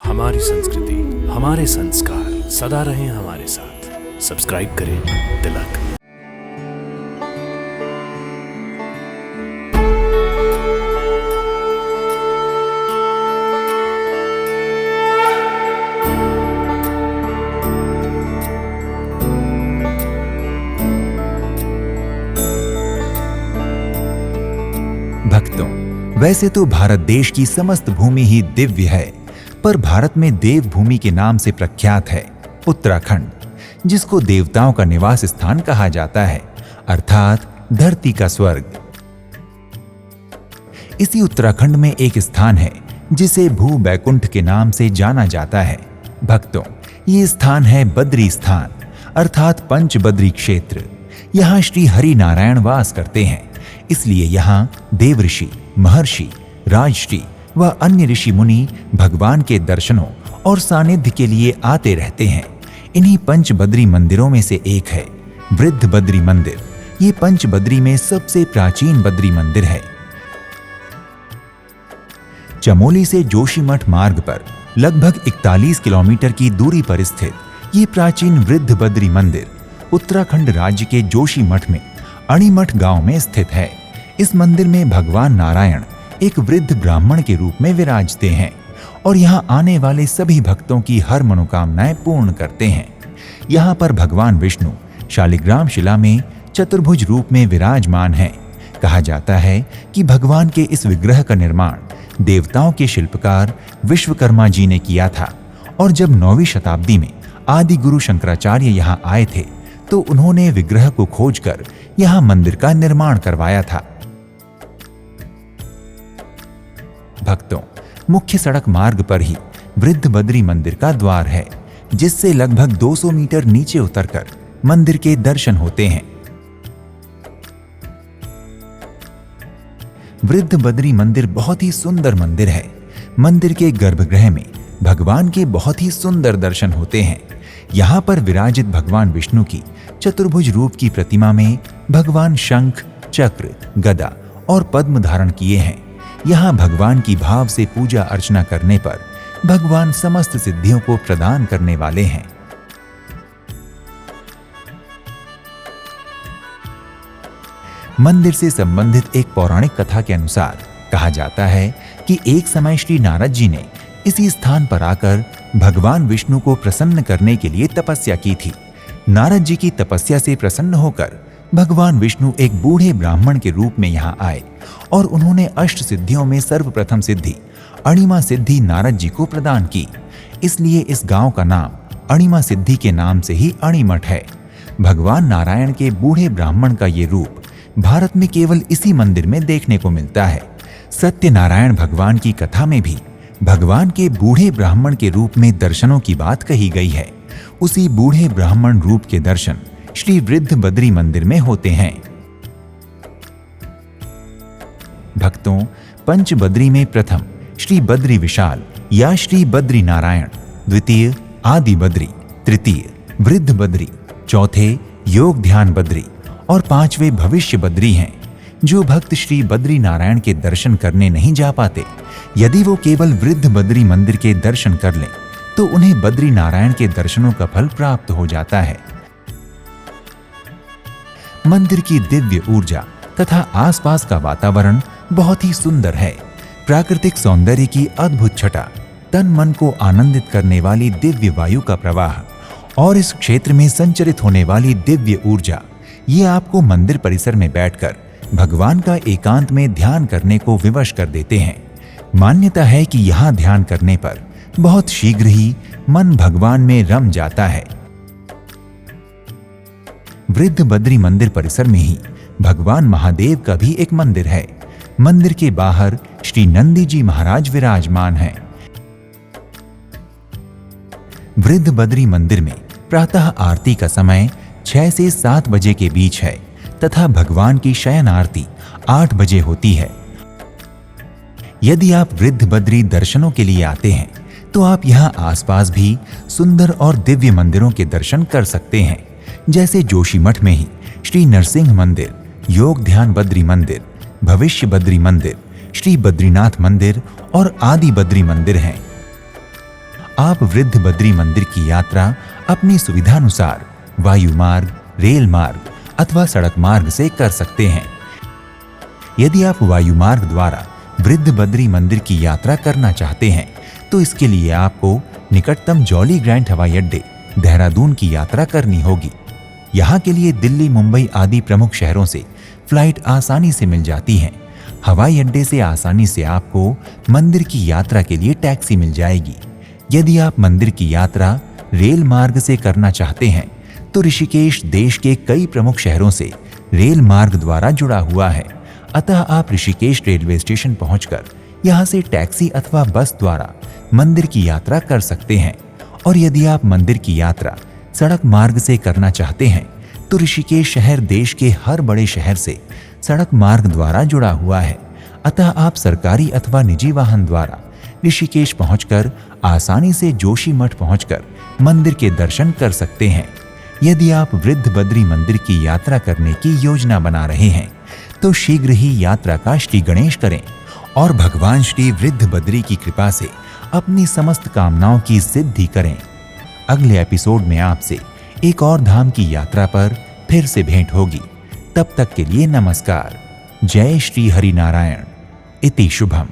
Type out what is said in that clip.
हमारी संस्कृति, हमारे संस्कार सदा रहें हमारे साथ। सब्सक्राइब करें तिलक। भक्तों, वैसे तो भारत देश की समस्त भूमि ही दिव्य है, पर भारत में देवभूमि के नाम से प्रख्यात है उत्तराखंड, जिसको देवताओं का निवास स्थान कहा जाता है, अर्थात धरती का स्वर्ग। इसी उत्तराखंड में एक स्थान है जिसे भू बैकुंठ के नाम से जाना जाता है। भक्तों, ये स्थान है बद्री स्थान, अर्थात पंचबद्री क्षेत्र। यहाँ श्री हरि नारायण वास करते हैं, इसलिए यहाँ देवऋषि, महर्षि, राजर्षि व अन्य ऋषि मुनि भगवान के दर्शनों और सानिध्य के लिए आते रहते हैं। इन्हीं पंचबद्री मंदिरों में से एक है वृद्ध बद्री मंदिर। ये पंचबद्री में सबसे प्राचीन बद्री मंदिर है। चमोली से जोशीमठ मार्ग पर लगभग 41 किलोमीटर की दूरी पर स्थित ये प्राचीन वृद्ध बद्री मंदिर उत्तराखंड राज्य के जोशीमठ में अणिमठ गांव में स्थित है। इस मंदिर में भगवान नारायण एक वृद्ध ब्राह्मण के रूप में विराजते हैं और यहाँ आने वाले सभी भक्तों की हर मनोकामनाएं पूर्ण करते हैं। यहाँ पर भगवान विष्णु शालिग्राम शिला में चतुर्भुज रूप में विराजमान हैं। कहा जाता है कि भगवान के इस विग्रह का निर्माण देवताओं के शिल्पकार विश्वकर्मा जी ने किया था और जब 9वीं शताब्दी में आदि गुरु शंकराचार्य यहाँ आए थे तो उन्होंने विग्रह को खोजकर यहाँ मंदिर का निर्माण करवाया था। भक्तों, मुख्य सड़क मार्ग पर ही वृद्ध बद्री मंदिर का द्वार है, जिससे लगभग 200 मीटर नीचे उतरकर मंदिर के दर्शन होते हैं। वृद्ध बद्री मंदिर बहुत ही सुंदर मंदिर है। मंदिर के गर्भगृह में भगवान के बहुत ही सुंदर दर्शन होते हैं। यहाँ पर विराजित भगवान विष्णु की चतुर्भुज रूप की प्रतिमा में भगवान शंख, चक्र, गदा और पद्म धारण किए हैं। यहाँ भगवान की भाव से पूजा अर्चना करने पर भगवान समस्त सिद्धियों को प्रदान करने वाले हैं। मंदिर से संबंधित एक पौराणिक कथा के अनुसार कहा जाता है कि एक समय श्री नारद जी ने इसी स्थान पर आकर भगवान विष्णु को प्रसन्न करने के लिए तपस्या की थी। नारद जी की तपस्या से प्रसन्न होकर भगवान विष्णु एक बूढ़े ब्राह्मण के रूप में यहाँ आए और उन्होंने अष्ट सिद्धियों में सर्वप्रथम सिद्धि अणिमा सिद्धि नारद जी को प्रदान की। इसलिए इस गांव का नाम अणिमा सिद्धि के नाम से ही अणिमठ है। भगवान नारायण के बूढ़े ब्राह्मण का ये रूप भारत में केवल इसी मंदिर में देखने को मिलता है। सत्यनारायण भगवान की कथा में भी भगवान के बूढ़े ब्राह्मण के रूप में दर्शनों की बात कही गई है। उसी बूढ़े ब्राह्मण रूप के दर्शन श्री वृद्ध बद्री मंदिर में होते हैं। भक्तों, पंचबद्री में प्रथम श्री बद्री विशाल या श्री बद्री नारायण, द्वितीय आदि बद्री, तृतीय वृद्ध बद्री, चौथे योग ध्यान बद्री और पांचवे भविष्य बद्री हैं। जो भक्त श्री बद्री नारायण के दर्शन करने नहीं जा पाते, यदि वो केवल वृद्ध बद्री मंदिर के दर्शन कर लें तो उन्हें बद्री नारायण के दर्शनों का फल प्राप्त हो जाता है। मंदिर की दिव्य ऊर्जा तथा आसपास का वातावरण बहुत ही सुंदर है। प्राकृतिक सौंदर्य की अद्भुत छटा, तन मन को आनंदित करने वाली दिव्य वायु का प्रवाह और इस क्षेत्र में संचरित होने वाली दिव्य ऊर्जा, ये आपको मंदिर परिसर में बैठकर भगवान का एकांत में ध्यान करने को विवश कर देते हैं। मान्यता है कि यहाँ ध्यान करने पर बहुत शीघ्र ही मन भगवान में रम जाता है। वृद्ध बद्री मंदिर परिसर में ही भगवान महादेव का भी एक मंदिर है। मंदिर के बाहर श्री नंदी जी महाराज विराजमान हैं। वृद्ध बद्री मंदिर में प्रातः आरती का समय 6 से 7 बजे के बीच है तथा भगवान की शयन आरती 8 बजे होती है। यदि आप वृद्ध बद्री दर्शनों के लिए आते हैं तो आप यहाँ आसपास भी सुंदर और दिव्य मंदिरों के दर्शन कर सकते हैं, जैसे जोशीमठ में ही श्री नरसिंह मंदिर, योग ध्यान बद्री मंदिर, भविष्य बद्री मंदिर, श्री बद्रीनाथ मंदिर और आदि बद्री मंदिर हैं। आप वृद्ध बद्री मंदिर की यात्रा अपनी सुविधानुसार वायु मार्ग, रेल मार्ग अथवा सड़क मार्ग से कर सकते हैं। यदि आप वायु मार्ग द्वारा वृद्ध बद्री मंदिर की यात्रा करना चाहते हैं तो इसके लिए आपको निकटतम जॉली ग्रांट हवाई अड्डे देहरादून की यात्रा करनी होगी। यहाँ के लिए दिल्ली, मुंबई आदि प्रमुख शहरों से फ्लाइट आसानी से मिल जाती हैं। हवाई अड्डे से आसानी से आपको मंदिर की यात्रा के लिए टैक्सी मिल जाएगी। यदि आप मंदिर की यात्रा रेल मार्ग से करना चाहते हैं तो ऋषिकेश देश के कई प्रमुख शहरों से रेल मार्ग द्वारा जुड़ा हुआ है। अतः आप ऋषिकेश रेलवे स्टेशन पहुंचकर यहां से टैक्सी अथवा बस द्वारा मंदिर की यात्रा कर सकते हैं। और यदि आप मंदिर की यात्रा सड़क मार्ग से करना चाहते हैं तो ऋषिकेश शहर देश के हर बड़े शहर से सड़क मार्ग द्वारा जुड़ा हुआ है। अतः आप सरकारी अथवा निजी वाहन द्वारा ऋषिकेश पहुंचकर आसानी से जोशी मठ पहुंचकर मंदिर के दर्शन कर सकते हैं। यदि आप वृद्ध बद्री मंदिर की यात्रा करने की योजना बना रहे हैं तो शीघ्र ही यात्रा का श्री गणेश करें और भगवान श्री वृद्ध बद्री की कृपा से अपनी समस्त कामनाओं की सिद्धि करें। अगले एपिसोड में आपसे एक और धाम की यात्रा पर फिर से भेंट होगी। तब तक के लिए नमस्कार। जय श्री हरि नारायण। इति शुभम।